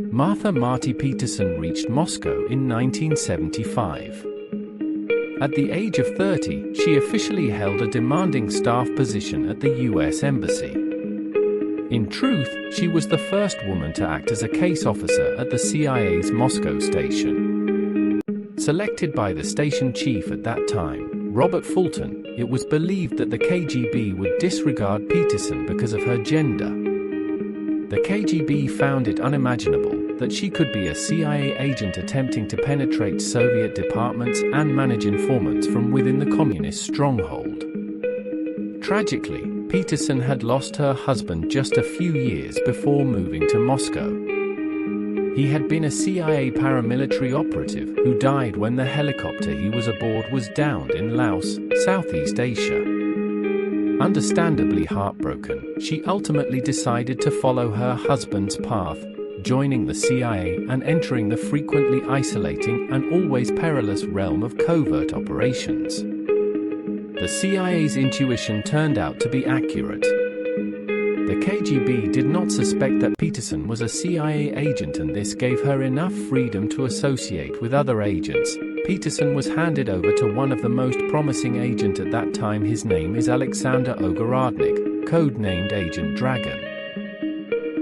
Marti Peterson reached Moscow in 1975. At the age of 30, she officially held a demanding staff position at the US Embassy. In truth, she was the first woman to act as a case officer at the CIA's Moscow station. Selected by the station chief at that time, Robert Fulton, it was believed that the KGB would disregard Peterson because of her gender. The KGB found it unimaginable that she could be a CIA agent attempting to penetrate Soviet departments and manage informants from within the communist stronghold. Tragically, Peterson had lost her husband just a few years before moving to Moscow. He had been a CIA paramilitary operative who died when the helicopter he was aboard was downed in Laos, Southeast Asia. Understandably heartbroken, she ultimately decided to follow her husband's path, joining the CIA and entering the frequently isolating and always perilous realm of covert operations. The CIA's intuition turned out to be accurate. The KGB did not suspect that Peterson was a CIA agent, and this gave her enough freedom to associate with other agents. Peterson was handed over to one of the most promising agents at that time. His name is Alexander Ogorodnik, codenamed Agent Dragon.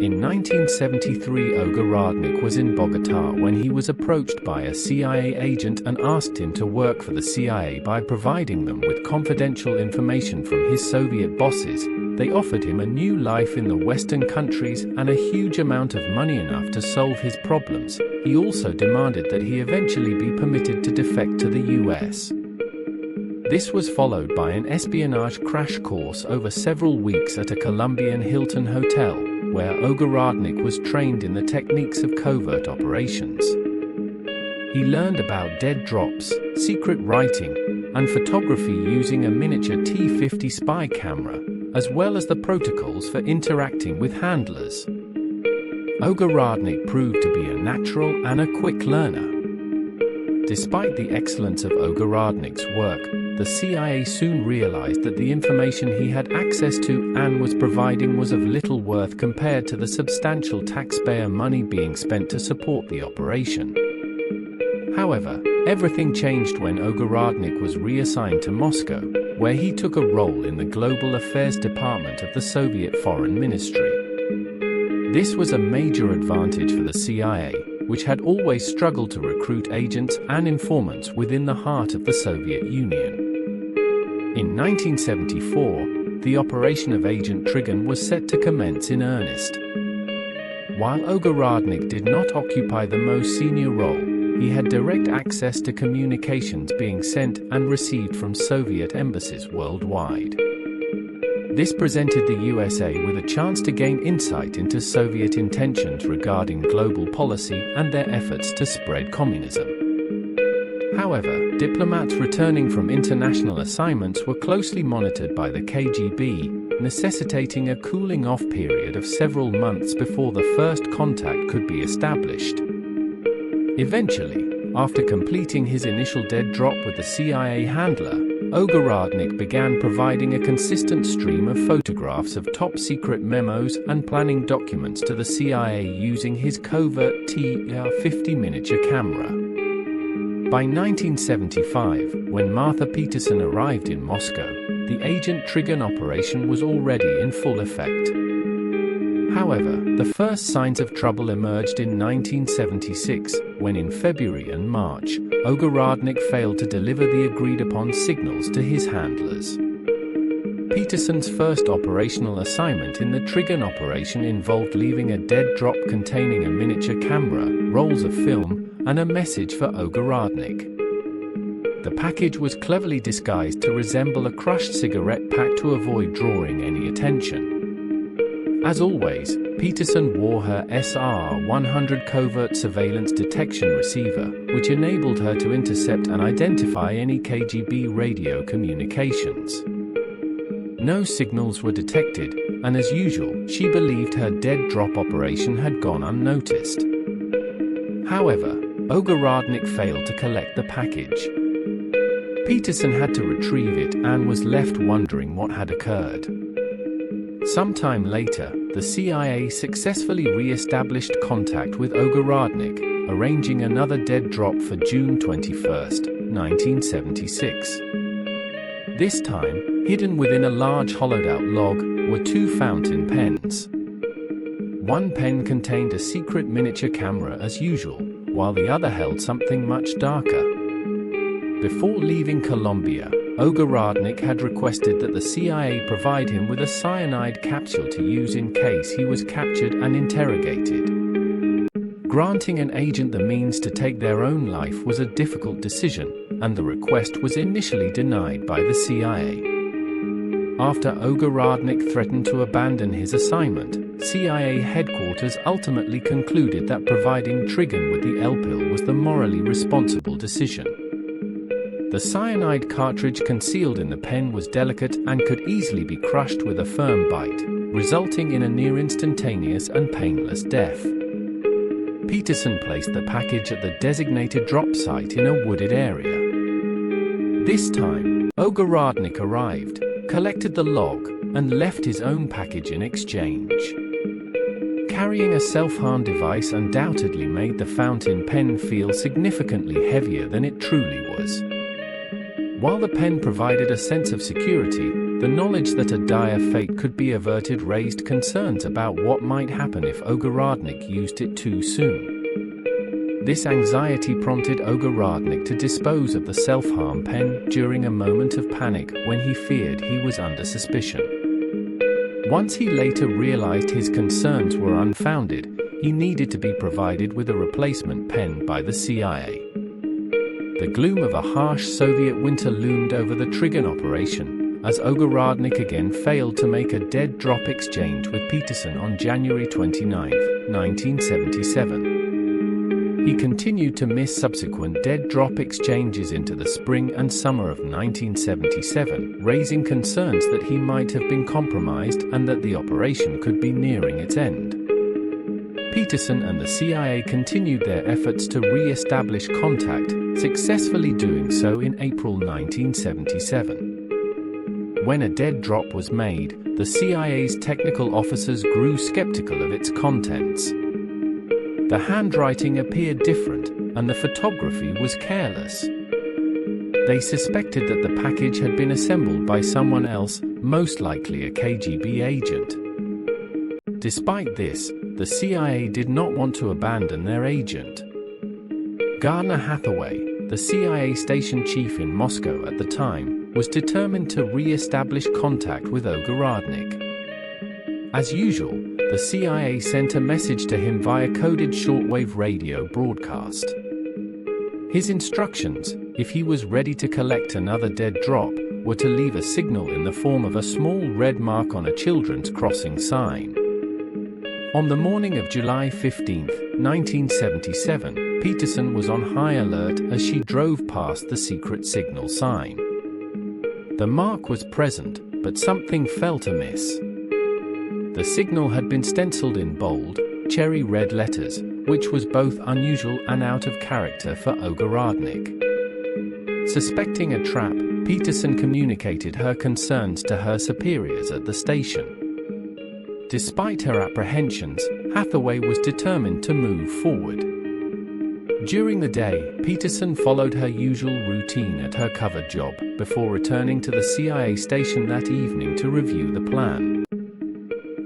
In 1973, Ogorodnik was in Bogota when he was approached by a CIA agent and asked him to work for the CIA by providing them with confidential information from his Soviet bosses. They offered him a new life in the Western countries and a huge amount of money, enough to solve his problems. He also demanded that he eventually be permitted to defect to the US. This was followed by an espionage crash course over several weeks at a Colombian Hilton hotel, where Ogorodnik was trained in the techniques of covert operations. He learned about dead drops, secret writing, and photography using a miniature T-50 spy camera, as well as the protocols for interacting with handlers. Ogorodnik proved to be a natural and a quick learner. Despite the excellence of Ogorodnik's work, the CIA soon realized that the information he had access to and was providing was of little worth compared to the substantial taxpayer money being spent to support the operation. However, everything changed when Ogorodnik was reassigned to Moscow, where he took a role in the Global Affairs Department of the Soviet Foreign Ministry. This was a major advantage for the CIA, which had always struggled to recruit agents and informants within the heart of the Soviet Union. In 1974, the operation of Agent Trigon was set to commence in earnest. While Ogorodnik did not occupy the most senior role, he had direct access to communications being sent and received from Soviet embassies worldwide. This presented the USA with a chance to gain insight into Soviet intentions regarding global policy and their efforts to spread communism. However, diplomats returning from international assignments were closely monitored by the KGB, necessitating a cooling-off period of several months before the first contact could be established. Eventually, after completing his initial dead drop with the CIA handler, Ogorodnik began providing a consistent stream of photographs of top-secret memos and planning documents to the CIA using his covert T-50 miniature camera. By 1975, when Marti Peterson arrived in Moscow, the Agent Trigon operation was already in full effect. However, the first signs of trouble emerged in 1976, when in February and March, Ogorodnik failed to deliver the agreed-upon signals to his handlers. Peterson's first operational assignment in the Trigon operation involved leaving a dead drop containing a miniature camera, rolls of film, and a message for Ogorodnik. The package was cleverly disguised to resemble a crushed cigarette pack to avoid drawing any attention. As always, Peterson wore her SR-100 covert surveillance detection receiver, which enabled her to intercept and identify any KGB radio communications. No signals were detected, and as usual, she believed her dead drop operation had gone unnoticed. However, Ogorodnik failed to collect the package. Peterson had to retrieve it and was left wondering what had occurred. Sometime later, the CIA successfully re-established contact with Ogorodnik, arranging another dead drop for June 21, 1976. This time, hidden within a large hollowed-out log, were two fountain pens. One pen contained a secret miniature camera as usual, while the other held something much darker. Before leaving Colombia, Ogorodnik had requested that the CIA provide him with a cyanide capsule to use in case he was captured and interrogated. Granting an agent the means to take their own life was a difficult decision, and the request was initially denied by the CIA. After Ogorodnik threatened to abandon his assignment, CIA headquarters ultimately concluded that providing Trigon with the L-pill was the morally responsible decision. The cyanide cartridge concealed in the pen was delicate and could easily be crushed with a firm bite, resulting in a near-instantaneous and painless death. Peterson placed the package at the designated drop site in a wooded area. This time, Ogorodnik arrived, collected the log, and left his own package in exchange. Carrying a self-harm device undoubtedly made the fountain pen feel significantly heavier than it truly was. While the pen provided a sense of security, the knowledge that a dire fate could be averted raised concerns about what might happen if Ogorodnik used it too soon. This anxiety prompted Ogorodnik to dispose of the self-harm pen during a moment of panic when he feared he was under suspicion. Once he later realized his concerns were unfounded, he needed to be provided with a replacement pen by the CIA. The gloom of a harsh Soviet winter loomed over the Trigon operation, as Ogorodnik again failed to make a dead drop exchange with Peterson on January 29, 1977. He continued to miss subsequent dead drop exchanges into the spring and summer of 1977, raising concerns that he might have been compromised and that the operation could be nearing its end. Peterson and the CIA continued their efforts to re-establish contact, successfully doing so in April 1977. When a dead drop was made, the CIA's technical officers grew skeptical of its contents. The handwriting appeared different, and the photography was careless. They suspected that the package had been assembled by someone else, most likely a KGB agent. Despite this, the CIA did not want to abandon their agent. Gardner Hathaway, the CIA station chief in Moscow at the time, was determined to re-establish contact with Ogorodnik. As usual, the CIA sent a message to him via coded shortwave radio broadcast. His instructions, if he was ready to collect another dead drop, were to leave a signal in the form of a small red mark on a children's crossing sign. On the morning of July 15, 1977, Peterson was on high alert as she drove past the secret signal sign. The mark was present, but something felt amiss. The signal had been stenciled in bold, cherry red letters, which was both unusual and out of character for Ogorodnik. Suspecting a trap, Peterson communicated her concerns to her superiors at the station. Despite her apprehensions, Hathaway was determined to move forward. During the day, Peterson followed her usual routine at her cover job, before returning to the CIA station that evening to review the plan.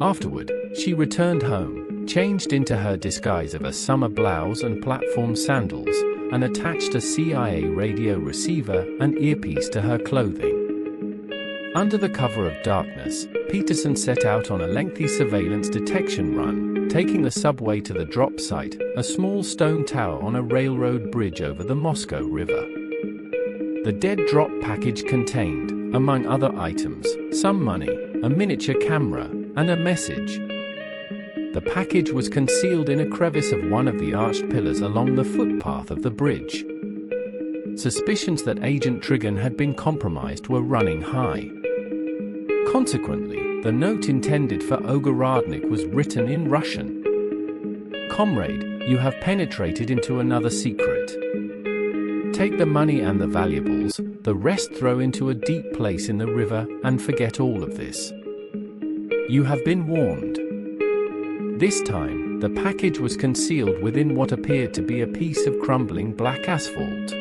Afterward, she returned home, changed into her disguise of a summer blouse and platform sandals, and attached a CIA radio receiver and earpiece to her clothing. Under the cover of darkness, Peterson set out on a lengthy surveillance detection run, taking the subway to the drop site, a small stone tower on a railroad bridge over the Moscow River. The dead drop package contained, among other items, some money, a miniature camera, and a message. The package was concealed in a crevice of one of the arched pillars along the footpath of the bridge. Suspicions that Agent Trigon had been compromised were running high. Consequently, the note intended for Ogorodnik was written in Russian. "Comrade, you have penetrated into another secret. Take the money and the valuables, the rest throw into a deep place in the river and forget all of this. You have been warned. This time, the package was concealed within what appeared to be a piece of crumbling black asphalt.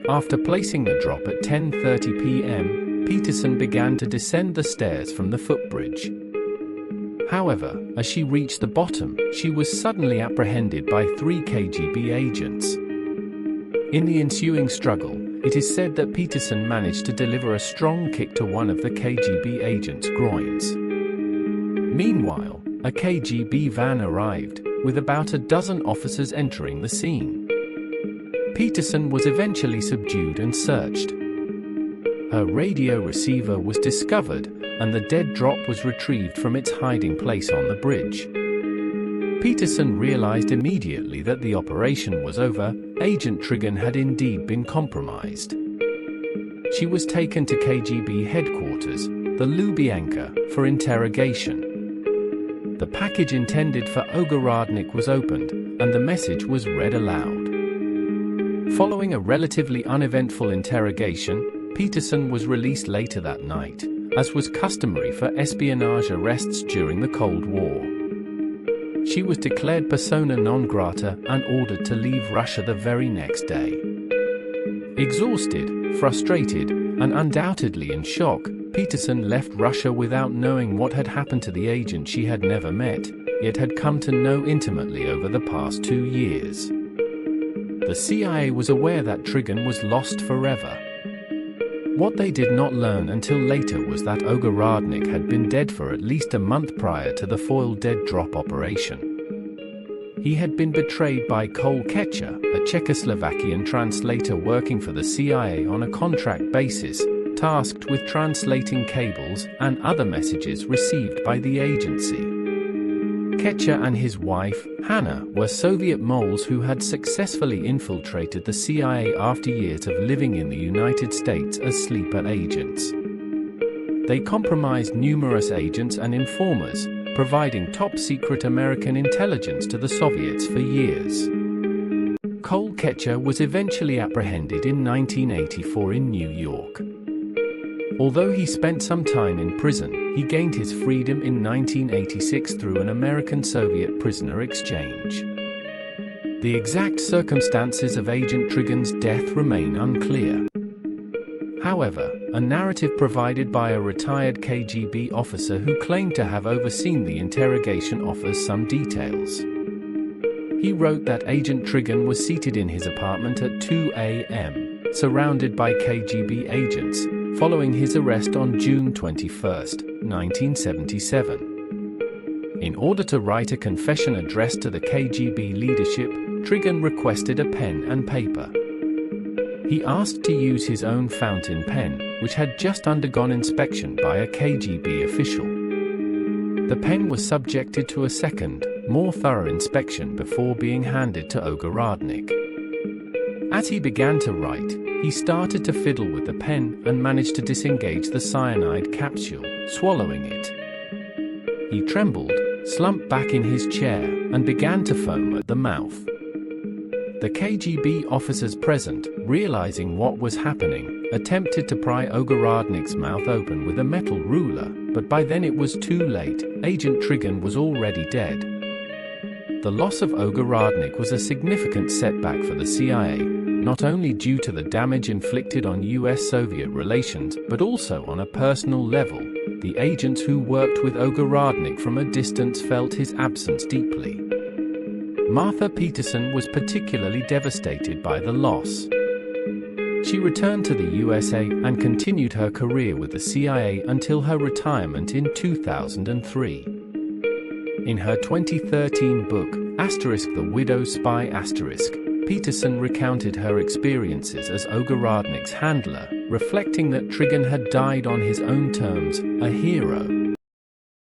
After placing the drop at 10:30 p.m., Peterson began to descend the stairs from the footbridge. However, as she reached the bottom, she was suddenly apprehended by 3 KGB agents. In the ensuing struggle, it is said that Peterson managed to deliver a strong kick to one of the KGB agents' groins. Meanwhile, a KGB van arrived, with about a dozen officers entering the scene. Peterson was eventually subdued and searched. Her radio receiver was discovered, and the dead drop was retrieved from its hiding place on the bridge. Peterson realized immediately that the operation was over. Agent Trigon had indeed been compromised. She was taken to KGB headquarters, the Lubyanka, for interrogation. The package intended for Ogorodnik was opened, and the message was read aloud. Following a relatively uneventful interrogation, Peterson was released later that night, as was customary for espionage arrests during the Cold War. She was declared persona non grata and ordered to leave Russia the very next day. Exhausted, frustrated, and undoubtedly in shock, Peterson left Russia without knowing what had happened to the agent she had never met, yet had come to know intimately over the past 2 years. The CIA was aware that Trigon was lost forever. What they did not learn until later was that Ogorodnik had been dead for at least a month prior to the foiled dead drop operation. He had been betrayed by Kol Ketcher, a Czechoslovakian translator working for the CIA on a contract basis, tasked with translating cables and other messages received by the agency. Ketcher and his wife, Hannah, were Soviet moles who had successfully infiltrated the CIA after years of living in the United States as sleeper agents. They compromised numerous agents and informers, providing top-secret American intelligence to the Soviets for years. Kol Ketcher was eventually apprehended in 1984 in New York. Although he spent some time in prison, he gained his freedom in 1986 through an American-Soviet prisoner exchange. The exact circumstances of Agent Trigon's death remain unclear. However, a narrative provided by a retired KGB officer who claimed to have overseen the interrogation offers some details. He wrote that Agent Trigon was seated in his apartment at 2 a.m., surrounded by KGB agents, following his arrest on June 21, 1977. In order to write a confession addressed to the KGB leadership, Trigon requested a pen and paper. He asked to use his own fountain pen, which had just undergone inspection by a KGB official. The pen was subjected to a second, more thorough inspection before being handed to Ogorodnik. As he began to write, he started to fiddle with the pen and managed to disengage the cyanide capsule, swallowing it. He trembled, slumped back in his chair, and began to foam at the mouth. The KGB officers present, realizing what was happening, attempted to pry Ogorodnik's mouth open with a metal ruler, but by then it was too late. Agent Trigon was already dead. The loss of Ogorodnik was a significant setback for the CIA, not only due to the damage inflicted on US-Soviet relations, but also on a personal level. The agents who worked with Ogorodnik from a distance felt his absence deeply. Martha Peterson was particularly devastated by the loss. She returned to the USA and continued her career with the CIA until her retirement in 2003. In her 2013 book, The Widow's Spy Peterson recounted her experiences as Ogorodnik's handler, reflecting that Trigon had died on his own terms, a hero.